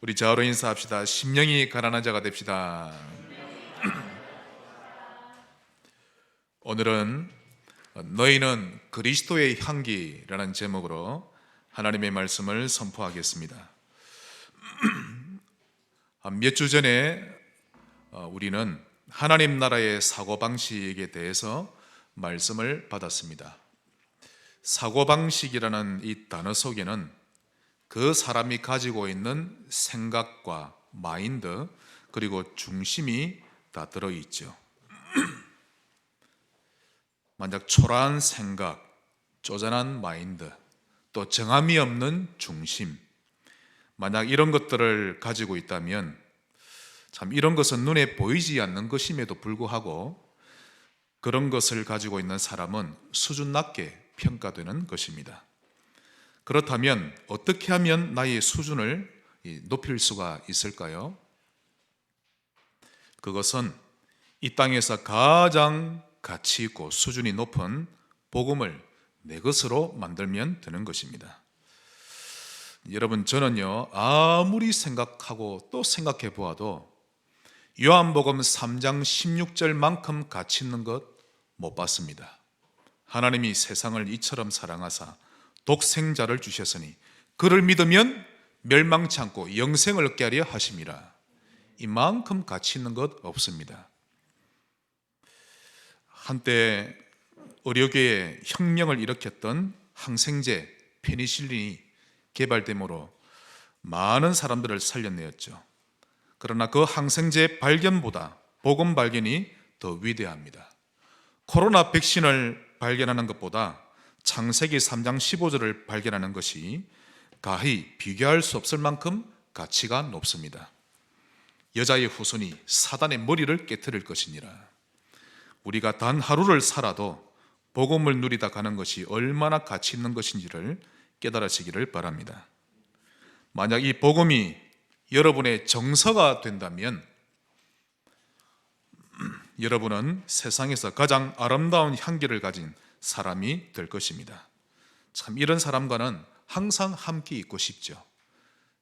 우리 좌우로 인사합시다. 심령이 가난한 자가 됩시다. 오늘은 너희는 그리스도의 향기라는 제목으로 하나님의 말씀을 선포하겠습니다. 몇 주 전에 우리는 하나님 나라의 사고방식에 대해서 말씀을 받았습니다. 사고방식이라는 이 단어 속에는 그 사람이 가지고 있는 생각과 마인드 그리고 중심이 다 들어있죠. 만약 초라한 생각, 쪼잔한 마인드, 또 정함이 없는 중심, 만약 이런 것들을 가지고 있다면 참 이런 것은 눈에 보이지 않는 것임에도 불구하고 그런 것을 가지고 있는 사람은 수준 낮게 평가되는 것입니다. 그렇다면 어떻게 하면 나의 수준을 높일 수가 있을까요? 그것은 이 땅에서 가장 가치 있고 수준이 높은 복음을 내 것으로 만들면 되는 것입니다. 여러분, 저는요 아무리 생각하고 또 생각해 보아도 요한복음 3장 16절만큼 가치 있는 것 못 봤습니다. 하나님이 세상을 이처럼 사랑하사 독생자를 주셨으니 그를 믿으면 멸망치 않고 영생을 얻게 하려 하심이라. 이만큼 가치 있는 것 없습니다. 한때 의료계에 혁명을 일으켰던 항생제 페니실린이 개발됨으로 많은 사람들을 살려내었죠. 그러나 그 항생제 발견보다 복음 발견이 더 위대합니다. 코로나 백신을 발견하는 것보다 창세기 3장 15절을 발견하는 것이 가히 비교할 수 없을 만큼 가치가 높습니다. 여자의 후손이 사단의 머리를 깨트릴 것이니라. 우리가 단 하루를 살아도 복음을 누리다 가는 것이 얼마나 가치 있는 것인지를 깨달으시기를 바랍니다. 만약 이 복음이 여러분의 정서가 된다면 여러분은 세상에서 가장 아름다운 향기를 가진 사람이 될 것입니다. 참 이런 사람과는 항상 함께 있고 싶죠.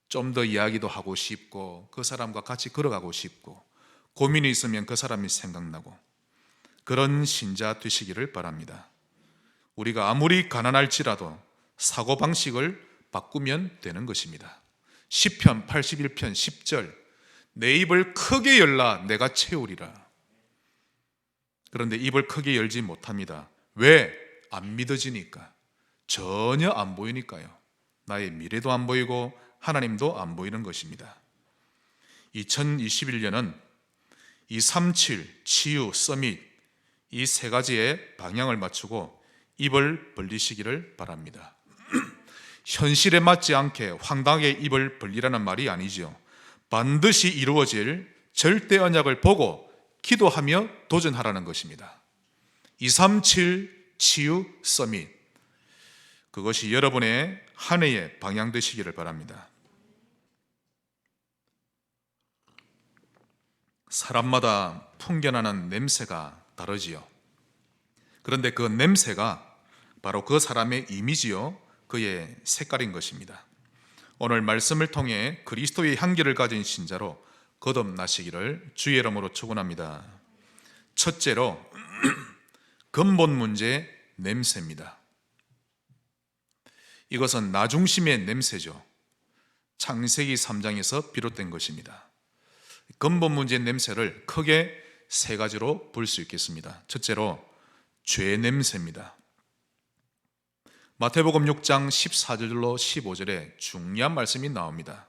좀 더 이야기도 하고 싶고 그 사람과 같이 걸어가고 싶고 고민이 있으면 그 사람이 생각나고 그런 신자 되시기를 바랍니다. 우리가 아무리 가난할지라도 사고방식을 바꾸면 되는 것입니다. 시편 81편 10절 내 입을 크게 열라 내가 채우리라. 그런데 입을 크게 열지 못합니다. 왜? 안 믿어지니까. 전혀 안 보이니까요. 나의 미래도 안 보이고 하나님도 안 보이는 것입니다. 2021년은 237 치유 서밋 이 세 가지의 방향을 맞추고 입을 벌리시기를 바랍니다. 현실에 맞지 않게 황당하게 입을 벌리라는 말이 아니죠. 반드시 이루어질 절대 언약을 보고 기도하며 도전하라는 것입니다. 237 치유 서밋 그것이 여러분의 한 해의 방향 되시기를 바랍니다. 사람마다 풍겨나는 냄새가 다르지요. 그런데 그 냄새가 바로 그 사람의 이미지요, 그의 색깔인 것입니다. 오늘 말씀을 통해 그리스도의 향기를 가진 신자로 거듭나시기를 주의 이름으로 축원합니다. 첫째로 근본 문제 냄새입니다. 이것은 나 중심의 냄새죠. 창세기 3장에서 비롯된 것입니다. 근본 문제의 냄새를 크게 세 가지로 볼 수 있겠습니다. 첫째로 죄 냄새입니다. 마태복음 6장 14절로 15절에 중요한 말씀이 나옵니다.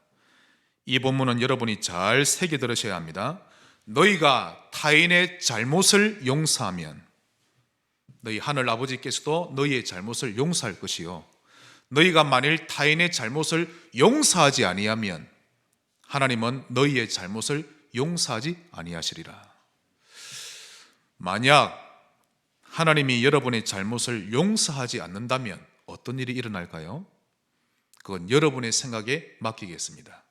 이 본문은 여러분이 잘 새겨 들으셔야 합니다. 너희가 타인의 잘못을 용서하면 너희 하늘 아버지께서도 너희의 잘못을 용서할 것이요 너희가 만일 타인의 잘못을 용서하지 아니하면 하나님은 너희의 잘못을 용서하지 아니하시리라. 만약 하나님이 여러분의 잘못을 용서하지 않는다면 어떤 일이 일어날까요? 그건 여러분의 생각에 맡기겠습니다.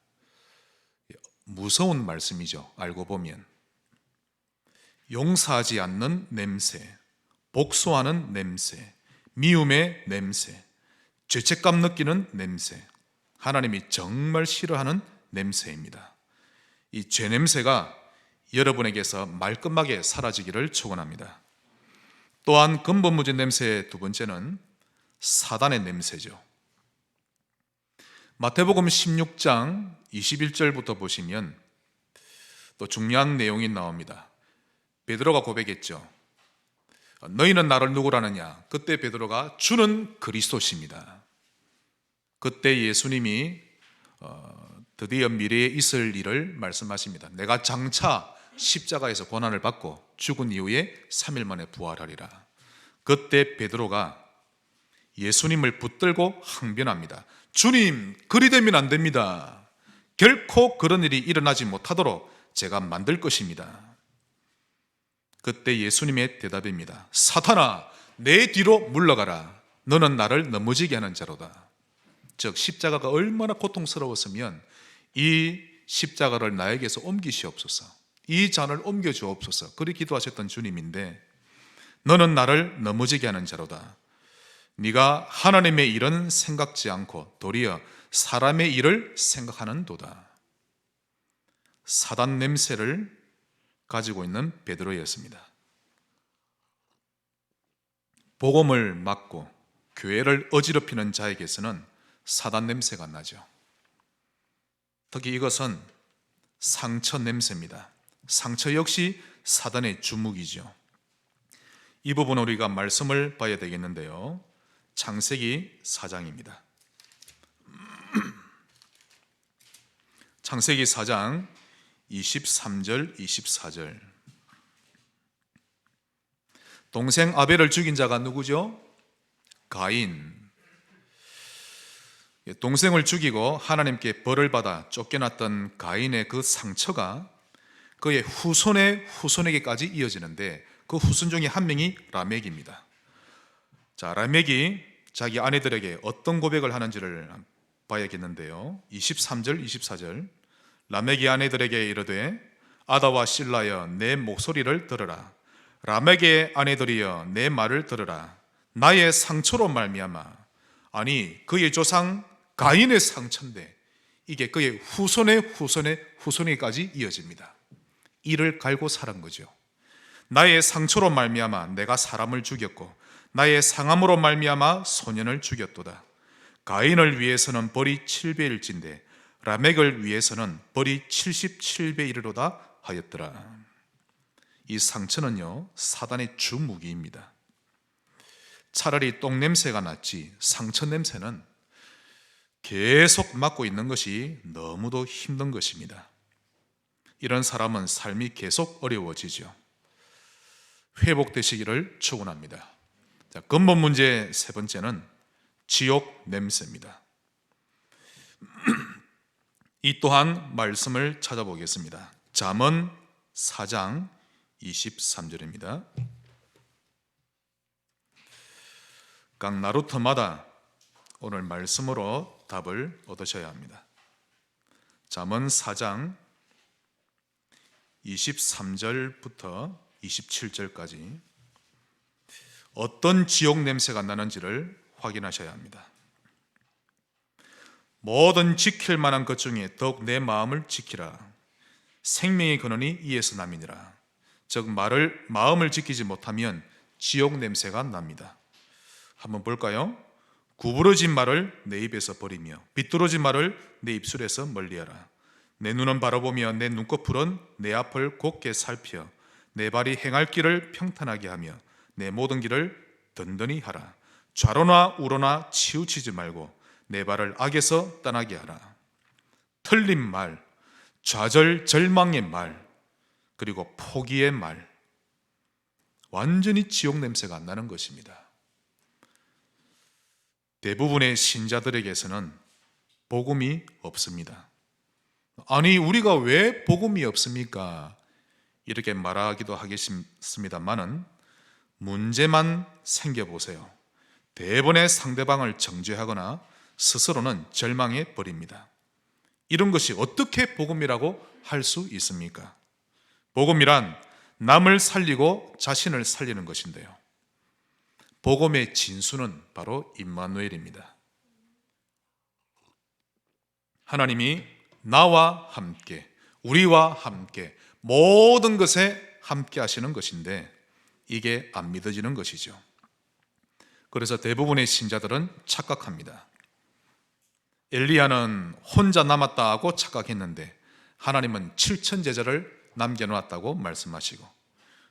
무서운 말씀이죠. 알고 보면 용서하지 않는 냄새, 복수하는 냄새, 미움의 냄새, 죄책감 느끼는 냄새, 하나님이 정말 싫어하는 냄새입니다. 이 죄 냄새가 여러분에게서 말끔하게 사라지기를 축원합니다. 또한 근본무죄 냄새의 두 번째는 사단의 냄새죠. 마태복음 16장 21절부터 보시면 또 중요한 내용이 나옵니다. 베드로가 고백했죠. 너희는 나를 누구라느냐? 그때 베드로가 주는 그리스도십니다. 그때 예수님이 드디어 미래에 있을 일을 말씀하십니다. 내가 장차 십자가에서 고난을 받고 죽은 이후에 3일 만에 부활하리라. 그때 베드로가 예수님을 붙들고 항변합니다. 주님, 그리 되면 안 됩니다. 결코 그런 일이 일어나지 못하도록 제가 만들 것입니다. 그때 예수님의 대답입니다. 사탄아, 내 뒤로 물러가라. 너는 나를 넘어지게 하는 자로다. 즉 십자가가 얼마나 고통스러웠으면 이 십자가를 나에게서 옮기시옵소서, 이 잔을 옮겨주옵소서, 그리 기도하셨던 주님인데 너는 나를 넘어지게 하는 자로다. 네가 하나님의 일은 생각지 않고 도리어 사람의 일을 생각하는 도다. 사단 냄새를 가지고 있는 베드로였습니다. 복음을 막고 교회를 어지럽히는 자에게서는 사단 냄새가 나죠. 특히 이것은 상처 냄새입니다. 상처 역시 사단의 주묵이죠. 이 부분 우리가 말씀을 봐야 되겠는데요. 창세기 4장입니다. 창세기 4장 23절, 24절. 동생 아벨을 죽인 자가 누구죠? 가인. 동생을 죽이고 하나님께 벌을 받아 쫓겨났던 가인의 그 상처가 그의 후손의 후손에게까지 이어지는데 그 후손 중에 한 명이 라멕입니다. 자, 라멕이 자기 아내들에게 어떤 고백을 하는지를 봐야겠는데요. 23절, 24절. 라멕이 아내들에게 이르되 아다와 실라여 내 목소리를 들으라. 라멕의 아내들이여 내 말을 들으라. 나의 상처로 말미암아, 아니 그의 조상 가인의 상처인데 이게 그의 후손의 후손의 후손에까지 이어집니다. 이를 갈고 살은 거죠. 나의 상처로 말미암아 내가 사람을 죽였고 나의 상함으로 말미암아 소년을 죽였도다. 가인을 위해서는 벌이 7배일진데 라멕을 위해서는 벌이 77배 이르로다 하였더라. 이 상처는요, 사단의 주무기입니다. 차라리 똥 냄새가 낫지 상처 냄새는 계속 맡고 있는 것이 너무도 힘든 것입니다. 이런 사람은 삶이 계속 어려워지죠. 회복되시기를 축원합니다. 자, 근본 문제 세 번째는 지옥 냄새입니다. 이 또한 말씀을 찾아보겠습니다. 잠언 4장 23절입니다. 각 나루터마다 오늘 말씀으로 답을 얻으셔야 합니다. 잠언 4장 23절부터 27절까지 어떤 지옥 냄새가 나는지를 확인하셔야 합니다. 모든 지킬 만한 것 중에 더욱 내 마음을 지키라. 생명의 근원이 이에서 남이니라. 즉 마음을 지키지 못하면 지옥 냄새가 납니다. 한번 볼까요? 구부러진 말을 내 입에서 버리며 비뚤어진 말을 내 입술에서 멀리하라. 내 눈은 바라보며 내 눈꺼풀은 내 앞을 곱게 살펴 내 발이 행할 길을 평탄하게 하며 내 모든 길을 든든히 하라. 좌로나 우로나 치우치지 말고 내 발을 악에서 떠나게 하라. 틀린 말, 좌절 절망의 말, 그리고 포기의 말, 완전히 지옥 냄새가 안 나는 것입니다. 대부분의 신자들에게서는 복음이 없습니다. 아니, 우리가 왜 복음이 없습니까? 이렇게 말하기도 하겠습니다만은 문제만 생겨보세요. 대번에 상대방을 정죄하거나 스스로는 절망해 버립니다. 이런 것이 어떻게 복음이라고 할 수 있습니까? 복음이란 남을 살리고 자신을 살리는 것인데요. 복음의 진수는 바로 임마누엘입니다. 하나님이 나와 함께, 우리와 함께, 모든 것에 함께 하시는 것인데 이게 안 믿어지는 것이죠. 그래서 대부분의 신자들은 착각합니다. 엘리야는 혼자 남았다 하고 착각했는데 하나님은 7천 제자를 남겨놓았다고 말씀하시고,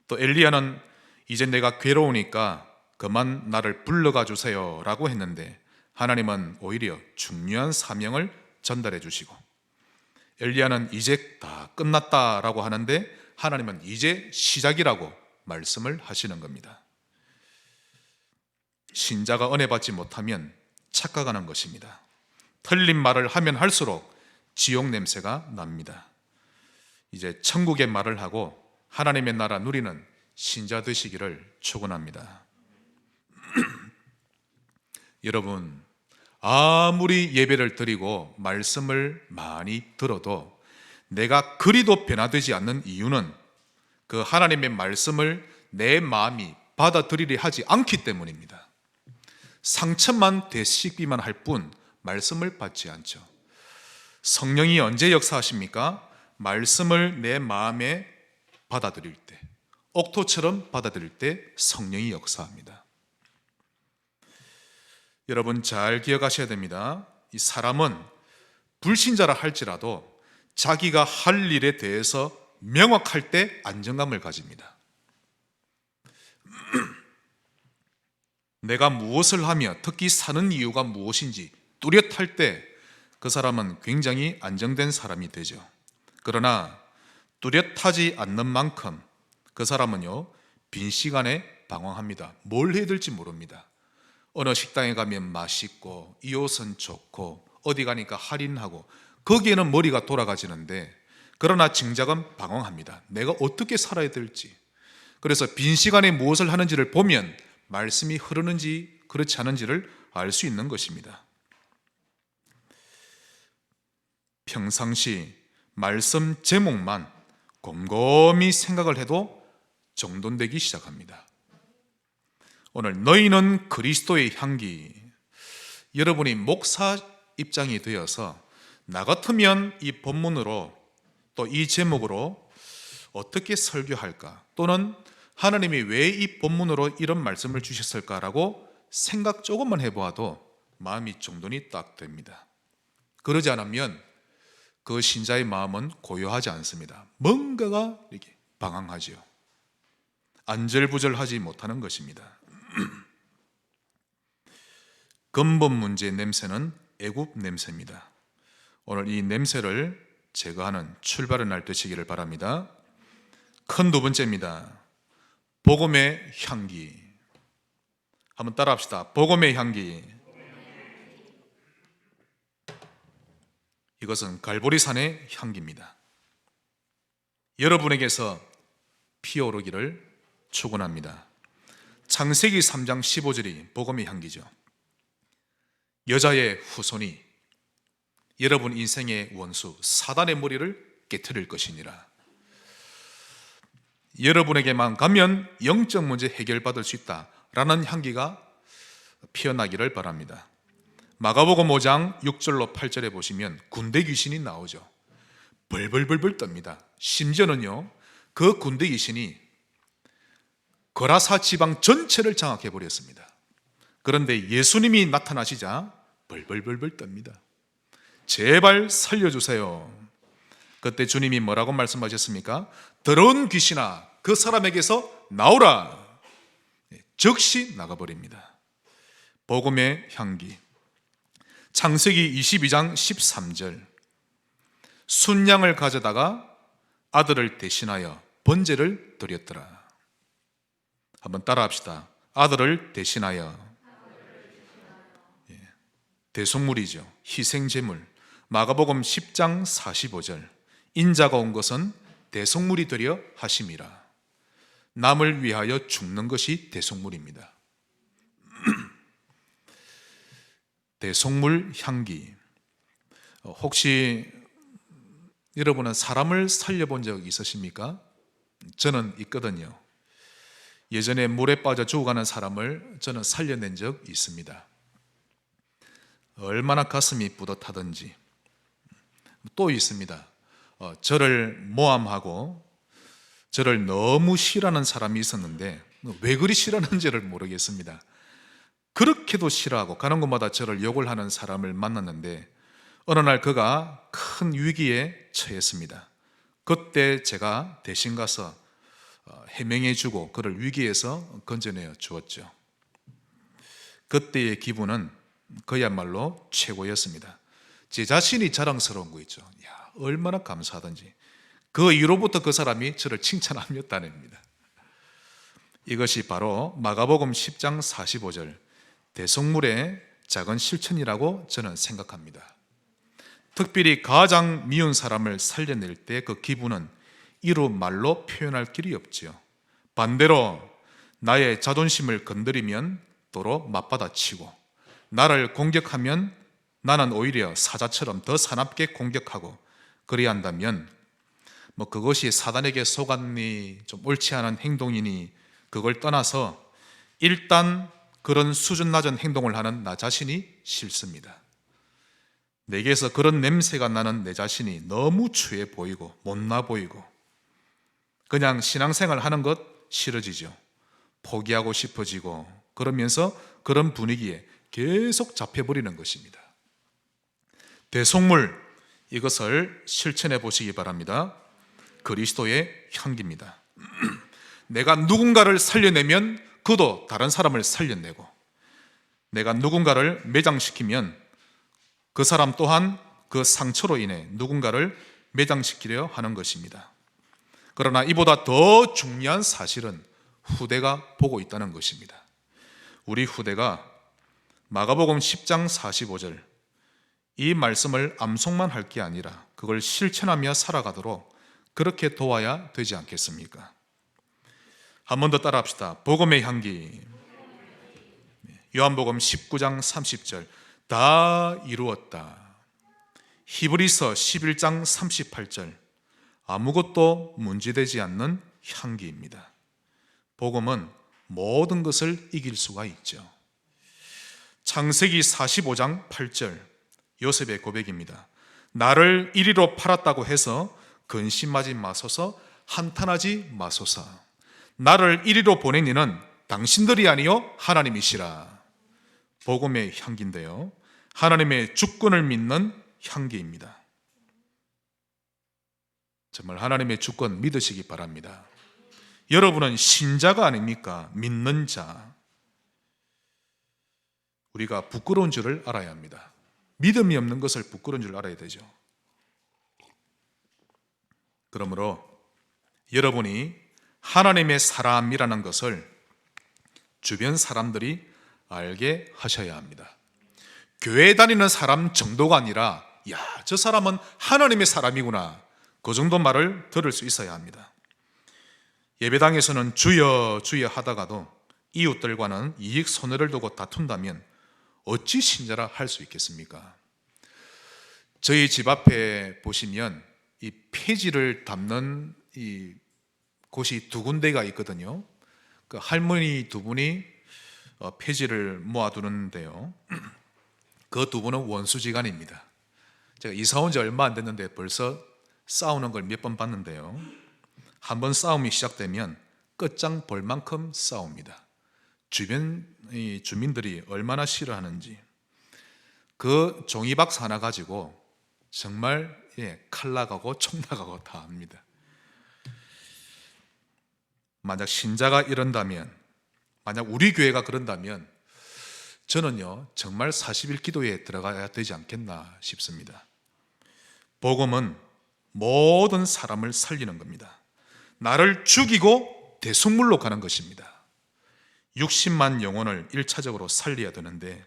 또 엘리야는 이제 내가 괴로우니까 그만 나를 불러가 주세요 라고 했는데 하나님은 오히려 중요한 사명을 전달해 주시고, 엘리야는 이제 다 끝났다라고 하는데 하나님은 이제 시작이라고 말씀을 하시는 겁니다. 신자가 은혜 받지 못하면 착각하는 것입니다. 틀린 말을 하면 할수록 지옥 냄새가 납니다. 이제 천국의 말을 하고 하나님의 나라 누리는 신자 되시기를 축원합니다. 여러분, 아무리 예배를 드리고 말씀을 많이 들어도 내가 그리도 변화되지 않는 이유는 그 하나님의 말씀을 내 마음이 받아들이려 하지 않기 때문입니다. 상처만 되씹기만 할 뿐 말씀을 받지 않죠. 성령이 언제 역사하십니까? 말씀을 내 마음에 받아들일 때, 옥토처럼 받아들일 때 성령이 역사합니다. 여러분 잘 기억하셔야 됩니다. 이 사람은 불신자라 할지라도 자기가 할 일에 대해서 명확할 때 안정감을 가집니다. 내가 무엇을 하며 특히 사는 이유가 무엇인지 뚜렷할 때 그 사람은 굉장히 안정된 사람이 되죠. 그러나 뚜렷하지 않는 만큼 그 사람은요, 빈 시간에 방황합니다. 뭘 해야 될지 모릅니다. 어느 식당에 가면 맛있고 이 옷은 좋고 어디 가니까 할인하고 거기에는 머리가 돌아가지는데, 그러나 증작은 방황합니다. 내가 어떻게 살아야 될지. 그래서 빈 시간에 무엇을 하는지를 보면 말씀이 흐르는지 그렇지 않은지를 알 수 있는 것입니다. 평상시 말씀 제목만 곰곰이 생각을 해도 정돈되기 시작합니다. 오늘 너희는 그리스도의 향기, 여러분이 목사 입장이 되어서 나 같으면 이 본문으로 또 이 제목으로 어떻게 설교할까, 또는 하나님이 왜 이 본문으로 이런 말씀을 주셨을까라고 생각 조금만 해보아도 마음이 정돈이 딱 됩니다. 그러지 않으면 그 신자의 마음은 고요하지 않습니다. 뭔가가 이렇게 방황하지요. 안절부절하지 못하는 것입니다. 근본 문제의 냄새는 애굽 냄새입니다. 오늘 이 냄새를 제거하는 출발의 날 되시기를 바랍니다. 큰 두 번째입니다. 복음의 향기. 한번 따라 합시다. 복음의 향기. 이것은 갈보리산의 향기입니다. 여러분에게서 피어오르기를 축원합니다. 창세기 3장 15절이 복음의 향기죠. 여자의 후손이 여러분 인생의 원수 사단의 머리를 깨트릴 것이니라. 여러분에게만 가면 영적 문제 해결받을 수 있다라는 향기가 피어나기를 바랍니다. 마가복음 5장 6절로 8절에 보시면 군대 귀신이 나오죠. 벌벌벌벌 떱니다. 심지어는요, 그 군대 귀신이 거라사 지방 전체를 장악해 버렸습니다. 그런데 예수님이 나타나시자 벌벌벌벌 떱니다. 제발 살려주세요. 그때 주님이 뭐라고 말씀하셨습니까? 더러운 귀신아, 그 사람에게서 나오라. 즉시 나가버립니다. 복음의 향기. 창세기 22장 13절. 순양을 가져다가 아들을 대신하여 번제를 드렸더라. 한번 따라 합시다. 아들을 대신하여. 대속물이죠. 희생제물. 마가복음 10장 45절. 인자가 온 것은 대속물이 되려 하심이라. 남을 위하여 죽는 것이 대속물입니다. 대속물 향기. 혹시 여러분은 사람을 살려본 적 있으십니까? 저는 있거든요. 예전에 물에 빠져 죽어가는 사람을 저는 살려낸 적 있습니다. 얼마나 가슴이 뿌듯하던지. 또 있습니다. 저를 모함하고 저를 너무 싫어하는 사람이 있었는데 왜 그리 싫어하는지를 모르겠습니다. 그렇게도 싫어하고 가는 곳마다 저를 욕을 하는 사람을 만났는데 어느 날 그가 큰 위기에 처했습니다. 그때 제가 대신 가서 해명해 주고 그를 위기에서 건져내어 주었죠. 그때의 기분은 그야말로 최고였습니다. 제 자신이 자랑스러운 거 있죠. 야, 얼마나 감사하던지. 그 이후로부터 그 사람이 저를 칭찬하였다는 이것이 바로 마가복음 10장 45절 대속물의 작은 실천이라고 저는 생각합니다. 특별히 가장 미운 사람을 살려낼 때 그 기분은 이루 말로 표현할 길이 없지요. 반대로 나의 자존심을 건드리면 도로 맞받아치고 나를 공격하면 나는 오히려 사자처럼 더 사납게 공격하고 그래야 한다면 그것이 사단에게 속았니 좀 옳지 않은 행동이니 그걸 떠나서 일단 그런 수준 낮은 행동을 하는 나 자신이 싫습니다. 내게서 그런 냄새가 나는 내 자신이 너무 추해 보이고 못나 보이고 그냥 신앙생활 하는 것 싫어지죠. 포기하고 싶어지고 그러면서 그런 분위기에 계속 잡혀버리는 것입니다. 대속물 이것을 실천해 보시기 바랍니다. 그리스도의 향기입니다. 내가 누군가를 살려내면 그도 다른 사람을 살려내고 내가 누군가를 매장시키면 그 사람 또한 그 상처로 인해 누군가를 매장시키려 하는 것입니다. 그러나 이보다 더 중요한 사실은 후대가 보고 있다는 것입니다. 우리 후대가 마가복음 10장 45절 이 말씀을 암송만 할 게 아니라 그걸 실천하며 살아가도록 그렇게 도와야 되지 않겠습니까? 한 번 더 따라합시다. 복음의 향기. 요한복음 19장 30절 다 이루었다. 히브리서 11장 38절 아무것도 문제되지 않는 향기입니다. 복음은 모든 것을 이길 수가 있죠. 창세기 45장 8절 요셉의 고백입니다. 나를 이리로 팔았다고 해서 근심하지 마소서 한탄하지 마소서 나를 이리로 보낸 이는 당신들이 아니요 하나님이시라. 복음의 향기인데요, 하나님의 주권을 믿는 향기입니다. 정말 하나님의 주권 믿으시기 바랍니다. 여러분은 신자가 아닙니까? 믿는 자. 우리가 부끄러운 줄을 알아야 합니다. 믿음이 없는 것을 부끄러운 줄 알아야 되죠. 그러므로 여러분이 하나님의 사람이라는 것을 주변 사람들이 알게 하셔야 합니다. 교회 다니는 사람 정도가 아니라 야, 저 사람은 하나님의 사람이구나, 그 정도 말을 들을 수 있어야 합니다. 예배당에서는 주여 주여 하다가도 이웃들과는 이익 손해를 두고 다툰다면 어찌 신자라 할 수 있겠습니까? 저희 집 앞에 보시면 이 폐지를 담는 이 곳이 두 군데가 있거든요. 그 할머니 두 분이 폐지를 모아두는데요. 그 두 분은 원수지간입니다. 제가 이사 온 지 얼마 안 됐는데 벌써 싸우는 걸 몇 번 봤는데요. 한번 싸움이 시작되면 끝장 볼 만큼 싸웁니다. 주변 주민들이 얼마나 싫어하는지. 그 종이박스 하나 가지고 정말 칼 나가고 총 나가고 다 합니다. 만약 신자가 이런다면, 만약 우리 교회가 그런다면 저는요 정말 40일 기도에 들어가야 되지 않겠나 싶습니다. 복음은 모든 사람을 살리는 겁니다. 나를 죽이고 대속물로 가는 것입니다. 60만 영혼을 1차적으로 살려야 되는데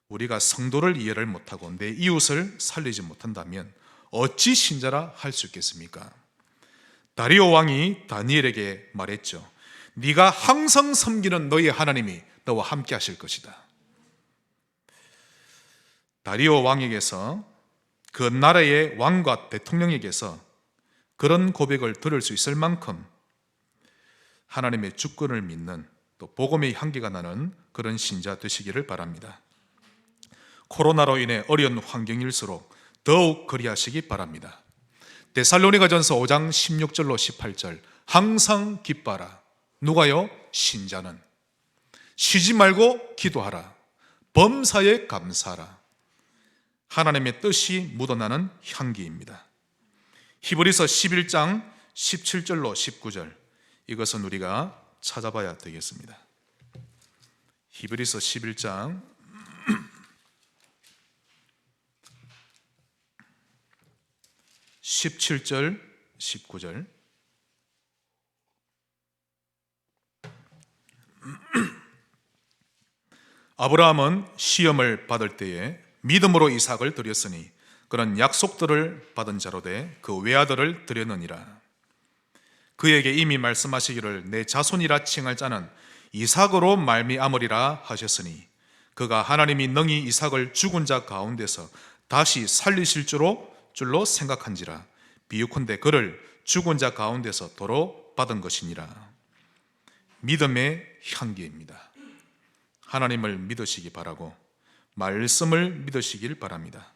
우리가 성도를 이해를 못하고 내 이웃을 살리지 못한다면 어찌 신자라 할 수 있겠습니까? 다리오 왕이 다니엘에게 말했죠. 네가 항상 섬기는 너의 하나님이 너와 함께 하실 것이다. 다리오 왕에게서, 그 나라의 왕과 대통령에게서 그런 고백을 들을 수 있을 만큼 하나님의 주권을 믿는, 또 복음의 향기가 나는 그런 신자 되시기를 바랍니다. 코로나로 인해 어려운 환경일수록 더욱 그리하시기 바랍니다. 데살로니가전서 5장 16절로 18절 항상 기뻐하라. 누가요? 신자는. 쉬지 말고 기도하라. 범사에 감사하라. 하나님의 뜻이 묻어나는 향기입니다. 히브리서 11장 17절로 19절 이것은 우리가 찾아봐야 되겠습니다. 히브리서 11장 17절 19절 아브라함은 시험을 받을 때에 믿음으로 이삭을 드렸으니 그는 약속들을 받은 자로 돼 그 외아들을 드렸느니라. 그에게 이미 말씀하시기를 내 자손이라 칭할 자는 이삭으로 말미암으리라 하셨으니 그가 하나님이 능히 이삭을 죽은 자 가운데서 다시 살리실 줄로 생각한지라. 비유컨대 그를 죽은 자 가운데서 도로 받은 것이니라. 믿음의 향기입니다. 하나님을 믿으시기 바라고 말씀을 믿으시길 바랍니다.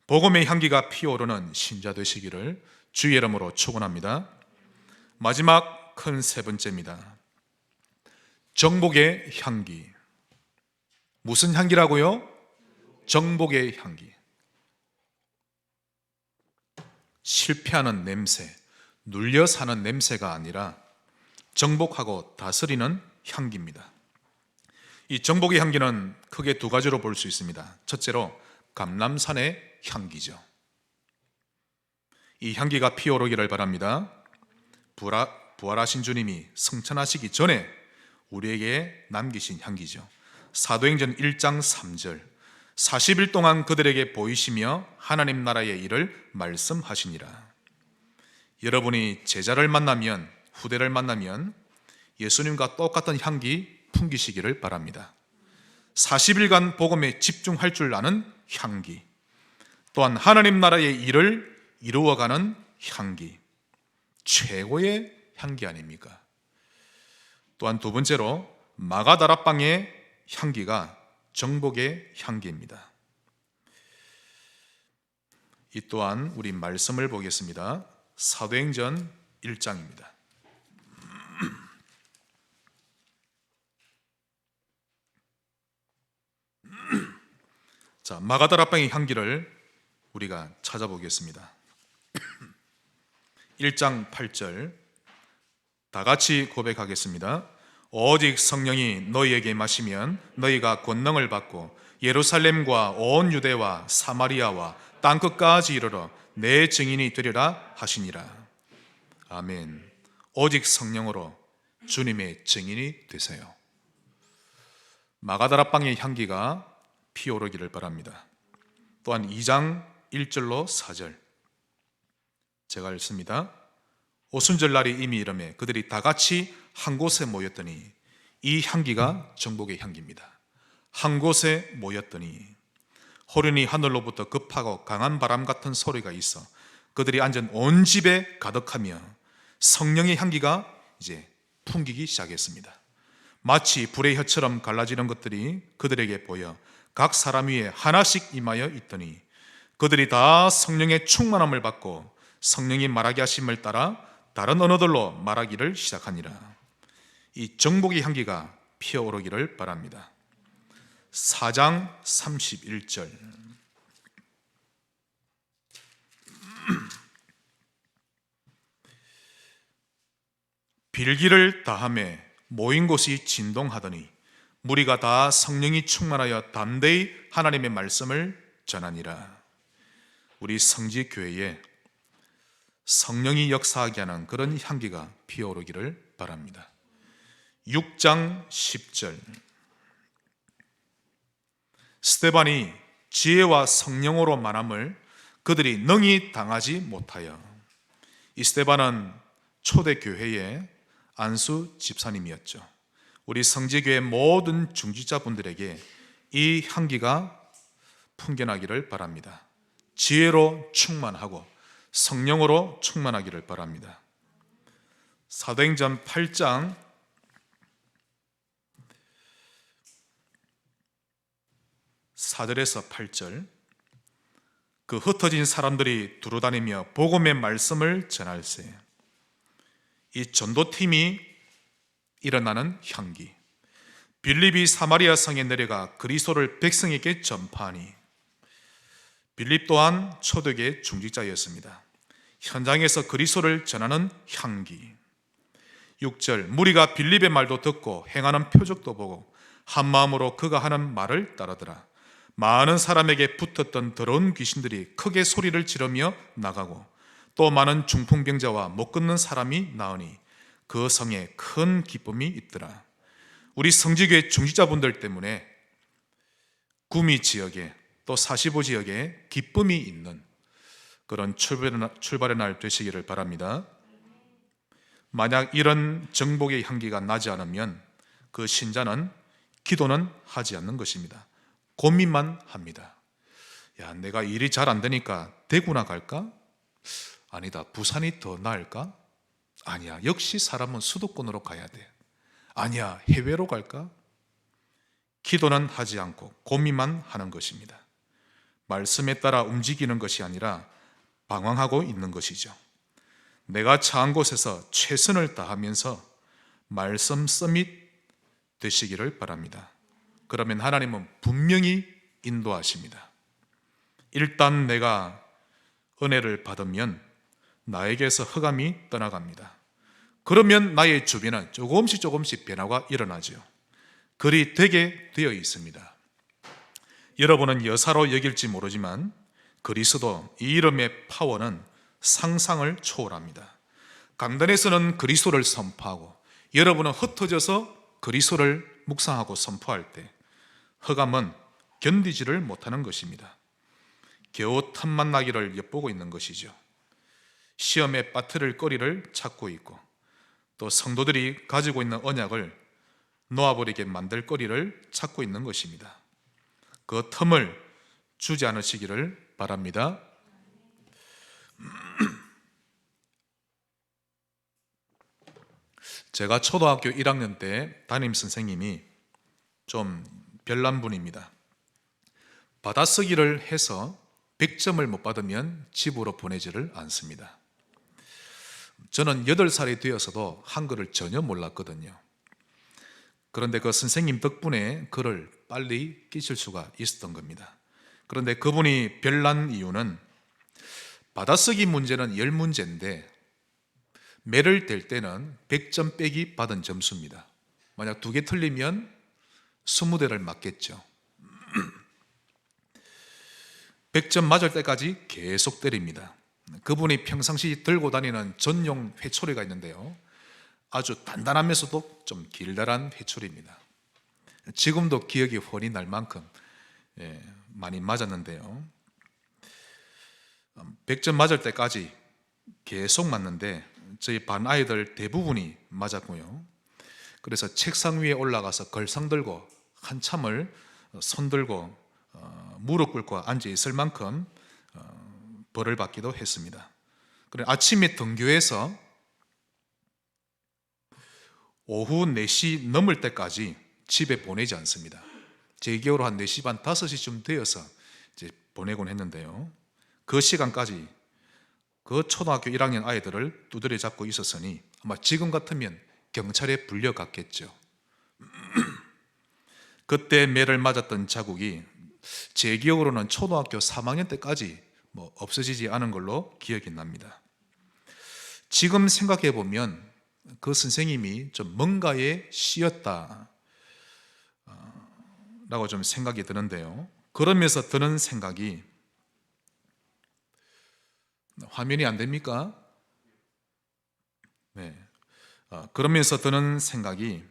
복음의 향기가 피어오르는 신자 되시기를 주의 이름으로 축원합니다. 마지막 큰 세 번째입니다. 정복의 향기. 무슨 향기라고요? 정복의 향기. 실패하는 냄새, 눌려 사는 냄새가 아니라 정복하고 다스리는 향기입니다. 이 정복의 향기는 크게 두 가지로 볼 수 있습니다. 첫째로 감람산의 향기죠. 이 향기가 피어오르기를 바랍니다. 부활하신 주님이 승천하시기 전에 우리에게 남기신 향기죠. 사도행전 1장 3절 40일 동안 그들에게 보이시며 하나님 나라의 일을 말씀하시니라. 여러분이 제자를 만나면, 후대를 만나면 예수님과 똑같은 향기 풍기시기를 바랍니다. 40일간 복음에 집중할 줄 아는 향기, 또한 하나님 나라의 일을 이루어가는 향기, 최고의 향기 아닙니까? 또한 두 번째로 마가다락방의 향기가 정복의 향기입니다. 이 또한 우리 말씀을 보겠습니다. 사도행전 1장입니다. 자, 마가다락방의 향기를 우리가 찾아보겠습니다. 1장 8절 다 같이 고백하겠습니다. 오직 성령이 너희에게 마시면 너희가 권능을 받고 예루살렘과 온 유대와 사마리아와 땅끝까지 이르러 내 증인이 되리라 하시니라. 아멘. 오직 성령으로 주님의 증인이 되세요. 마가다락방의 향기가 피어오르기를 바랍니다. 또한 2장 1절로 4절 제가 읽습니다. 오순절 날이 이미 이르매 그들이 다 같이 한 곳에 모였더니 이 향기가 정복의 향기입니다. 한 곳에 모였더니 호련히 하늘로부터 급하고 강한 바람 같은 소리가 있어 그들이 앉은 온 집에 가득하며 성령의 향기가 이제 풍기기 시작했습니다. 마치 불의 혀처럼 갈라지는 것들이 그들에게 보여 각 사람 위에 하나씩 임하여 있더니 그들이 다 성령의 충만함을 받고 성령이 말하게 하심을 따라 다른 언어들로 말하기를 시작하니라. 이 정복의 향기가 피어오르기를 바랍니다. 4장 31절 빌기를 다하매 모인 곳이 진동하더니 무리가 다 성령이 충만하여 담대히 하나님의 말씀을 전하니라. 우리 성지교회에 성령이 역사하게 하는 그런 향기가 피어오르기를 바랍니다. 6장 10절 스데반이 지혜와 성령으로 말함을 그들이 능히 당하지 못하여. 이 스데반은 초대교회의 안수 집사님이었죠. 우리 성지교회 모든 중지자분들에게 이 향기가 풍겨나기를 바랍니다. 지혜로 충만하고 성령으로 충만하기를 바랍니다. 사도행전 8장 4절에서 8절 그 흩어진 사람들이 두루다니며 복음의 말씀을 전할세. 이 전도팀이 일어나는 향기. 빌립이 사마리아 성에 내려가 그리스도를 백성에게 전파하니, 빌립 또한 초대교회 중직자였습니다. 현장에서 그리스도를 전하는 향기. 6절, 무리가 빌립의 말도 듣고 행하는 표적도 보고 한 마음으로 그가 하는 말을 따르더라. 많은 사람에게 붙었던 더러운 귀신들이 크게 소리를 지르며 나가고 또 많은 중풍병자와 못 걷는 사람이 나으니 그 성에 큰 기쁨이 있더라. 우리 성지교회 중직자분들 때문에 구미 지역에 또 45 지역에 기쁨이 있는 그런 출발의 날 되시기를 바랍니다. 만약 이런 정복의 향기가 나지 않으면 그 신자는 기도는 하지 않는 것입니다. 고민만 합니다. 야, 내가 일이 잘 안 되니까 대구나 갈까? 아니다, 부산이 더 나을까? 아니야, 역시 사람은 수도권으로 가야 돼. 아니야, 해외로 갈까? 기도는 하지 않고 고민만 하는 것입니다. 말씀에 따라 움직이는 것이 아니라 방황하고 있는 것이죠. 내가 처한 곳에서 최선을 다하면서 말씀 서밋 되시기를 바랍니다. 그러면 하나님은 분명히 인도하십니다. 일단 내가 은혜를 받으면 나에게서 흑암이 떠나갑니다. 그러면 나의 주변은 조금씩 변화가 일어나죠. 그리 되게 되어 있습니다. 여러분은 여사로 여길지 모르지만 그리스도, 이 이름의 파워는 상상을 초월합니다. 강단에서는 그리스도를 선포하고 여러분은 흩어져서 그리스도를 묵상하고 선포할 때 흑암은 견디지를 못하는 것입니다. 겨우 틈만 나기를 엿보고 있는 것이죠. 시험에 빠뜨릴 거리를 찾고 있고 또 성도들이 가지고 있는 언약을 놓아버리게 만들 거리를 찾고 있는 것입니다. 그 틈을 주지 않으시기를 바랍니다. 제가 초등학교 1학년 때 담임 선생님이 좀 별난 분입니다. 받아쓰기를 해서 100점을 못 받으면 집으로 보내지를 않습니다. 저는 8살이 되어서도 한글을 전혀 몰랐거든요. 그런데 그 선생님 덕분에 글을 빨리 끼칠 수가 있었던 겁니다. 그런데 그분이 별난 이유는 받아쓰기 문제는 10문제인데 매를 댈 때는 100점 빼기 받은 점수입니다. 만약 2개 틀리면 20대를 맞겠죠. 100점 맞을 때까지 계속 때립니다. 그분이 평상시 들고 다니는 전용 회초리가 있는데요, 아주 단단하면서도 좀 길다란 회초리입니다. 지금도 기억이 훤히 날 만큼 많이 맞았는데요, 100점 맞을 때까지 계속 맞는데 저희 반 아이들 대부분이 맞았고요. 그래서 책상 위에 올라가서 걸상 들고 한참을 손 들고 무릎 꿇고 앉아 있을 만큼 벌을 받기도 했습니다. 그래 아침에 등교해서 오후 4시 넘을 때까지 집에 보내지 않습니다. 제 기억으로 한 4시 반 5시쯤 되어서 이제 보내곤 했는데요, 그 시간까지 그 초등학교 1학년 아이들을 두드려 잡고 있었으니 아마 지금 같으면 경찰에 불려갔겠죠. 그때 매를 맞았던 자국이 제 기억으로는 초등학교 3학년 때까지 없어지지 않은 걸로 기억이 납니다. 지금 생각해 보면 그 선생님이 좀 뭔가에 씌었다 라고 좀 생각이 드는데요, 그러면서 드는 생각이, 화면이 안 됩니까? 네. 그러면서 드는 생각이,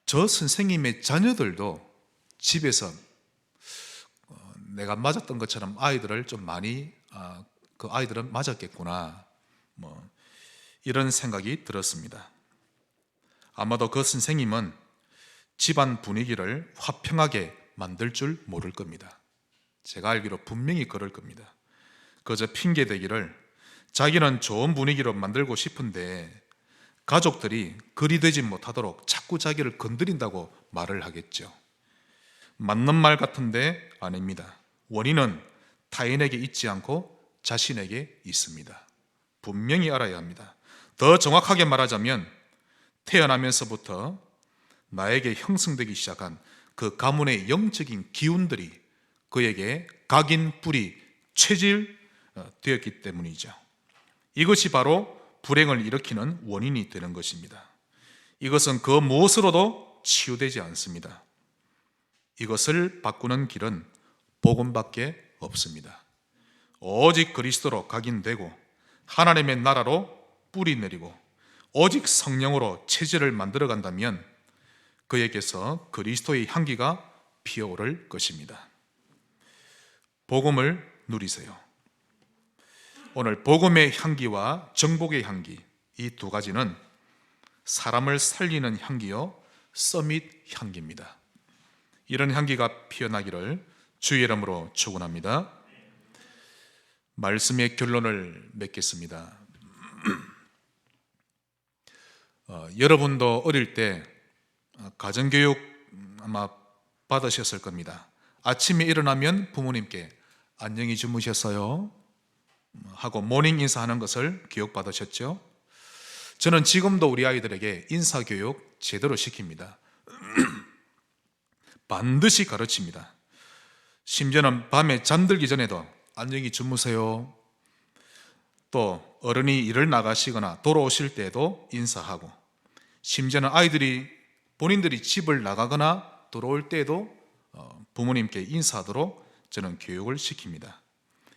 저 선생님의 자녀들도 집에서 내가 맞았던 것처럼 아이들을 좀 많이 그 아이들은 맞았겠구나, 이런 생각이 들었습니다. 아마도 그 선생님은 집안 분위기를 화평하게 만들 줄 모를 겁니다. 제가 알기로 분명히 그럴 겁니다. 그저 핑계대기를 자기는 좋은 분위기로 만들고 싶은데 가족들이 그리 되지 못하도록 자꾸 자기를 건드린다고 말을 하겠죠. 맞는 말 같은데 아닙니다. 원인은 타인에게 있지 않고 자신에게 있습니다. 분명히 알아야 합니다. 더 정확하게 말하자면 태어나면서부터 나에게 형성되기 시작한 그 가문의 영적인 기운들이 그에게 각인, 뿌리, 체질 되었기 때문이죠. 이것이 바로 불행을 일으키는 원인이 되는 것입니다. 이것은 그 무엇으로도 치유되지 않습니다. 이것을 바꾸는 길은 복음밖에 없습니다. 오직 그리스도로 각인되고 하나님의 나라로 뿌리 내리고 오직 성령으로 체질을 만들어 간다면 그에게서 그리스도의 향기가 피어오를 것입니다. 복음을 누리세요. 오늘 복음의 향기와 정복의 향기, 이 두 가지는 사람을 살리는 향기요 서밋 향기입니다. 이런 향기가 피어나기를 주의 이름으로 축원합니다. 말씀의 결론을 맺겠습니다. 여러분도 어릴 때 가정교육 아마 받으셨을 겁니다. 아침에 일어나면 부모님께 안녕히 주무셨어요 하고 모닝 인사하는 것을 교육받으셨죠? 저는 지금도 우리 아이들에게 인사교육 제대로 시킵니다. 반드시 가르칩니다. 심지어는 밤에 잠들기 전에도 안녕히 주무세요. 또 어른이 일을 나가시거나 돌아오실 때도 인사하고, 심지어는 아이들이 본인들이 집을 나가거나 들어올 때도 부모님께 인사하도록 저는 교육을 시킵니다.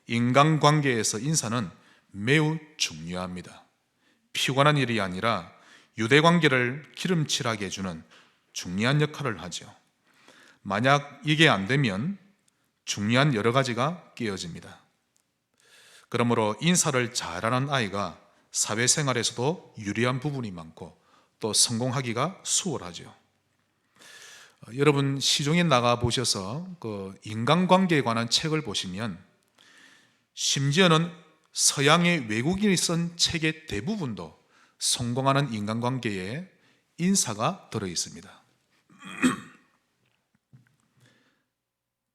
인간관계에서 인사는 매우 중요합니다. 피곤한 일이 아니라 유대관계를 기름칠하게 해주는 중요한 역할을 하죠. 만약 이게 안 되면 중요한 여러 가지가 깨어집니다. 그러므로 인사를 잘하는 아이가 사회생활에서도 유리한 부분이 많고 또 성공하기가 수월하죠. 여러분 시중에 나가 보셔서 그 인간관계에 관한 책을 보시면 심지어는 서양의 외국인이 쓴 책의 대부분도 성공하는 인간관계에 인사가 들어 있습니다.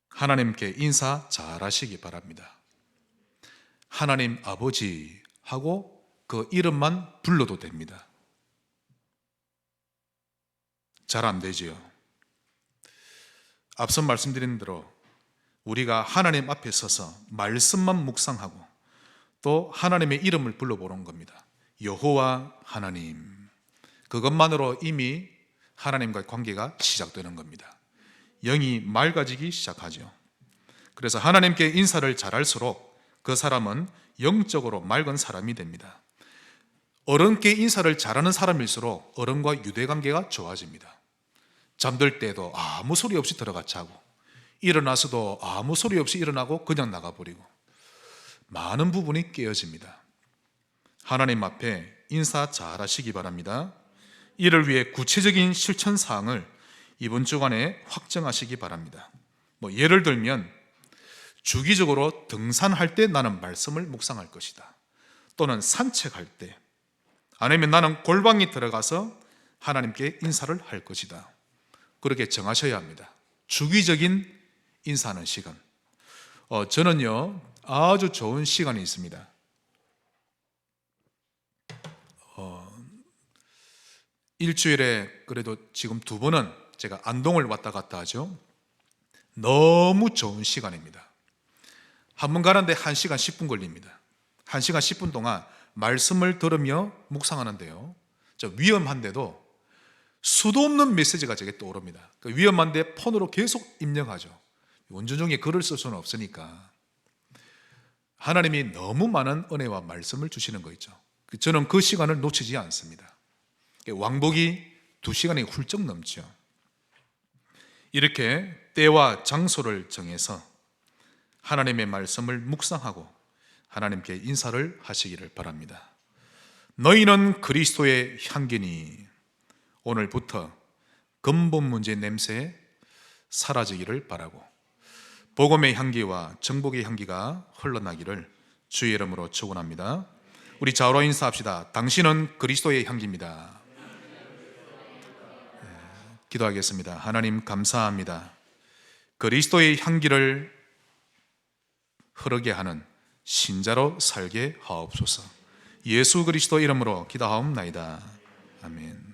하나님께 인사 잘하시기 바랍니다. 하나님 아버지 하고 그 이름만 불러도 됩니다. 잘 안 되지요. 앞서 말씀드린 대로 우리가 하나님 앞에 서서 말씀만 묵상하고 또 하나님의 이름을 불러보는 겁니다. 여호와 하나님, 그것만으로 이미 하나님과의 관계가 시작되는 겁니다. 영이 맑아지기 시작하죠. 그래서 하나님께 인사를 잘할수록 그 사람은 영적으로 맑은 사람이 됩니다. 어른께 인사를 잘하는 사람일수록 어른과 유대관계가 좋아집니다. 잠들 때도 아무 소리 없이 들어가 자고, 일어나서도 아무 소리 없이 일어나고 그냥 나가버리고, 많은 부분이 깨어집니다. 하나님 앞에 인사 잘하시기 바랍니다. 이를 위해 구체적인 실천 사항을 이번 주간에 확정하시기 바랍니다. 예를 들면 주기적으로 등산할 때 나는 말씀을 묵상할 것이다, 또는 산책할 때, 아니면 나는 골방에 들어가서 하나님께 인사를 할 것이다. 그렇게 정하셔야 합니다. 주기적인 인사하는 시간. 저는요 아주 좋은 시간이 있습니다. 일주일에 그래도 지금 2번은 제가 안동을 왔다 갔다 하죠. 너무 좋은 시간입니다. 한 번 가는데 1시간 10분 걸립니다. 1시간 10분 동안 말씀을 들으며 묵상하는데요, 위험한데도 수도 없는 메시지가 제게 떠오릅니다. 위험한데 폰으로 계속 입력하죠. 운전 중에 글을 쓸 수는 없으니까. 하나님이 너무 많은 은혜와 말씀을 주시는 거 있죠. 저는 그 시간을 놓치지 않습니다. 왕복이 2시간이 훌쩍 넘죠. 이렇게 때와 장소를 정해서 하나님의 말씀을 묵상하고 하나님께 인사를 하시기를 바랍니다. 너희는 그리스도의 향기니, 오늘부터 근본 문제 냄새 사라지기를 바라고 복음의 향기와 정복의 향기가 흘러나기를 주의 이름으로 축원합니다. 우리 좌우로 인사합시다. 당신은 그리스도의 향기입니다. 기도하겠습니다. 하나님 감사합니다. 그리스도의 향기를 흐르게 하는 신자로 살게 하옵소서. 예수 그리스도 이름으로 기도하옵나이다. 아멘.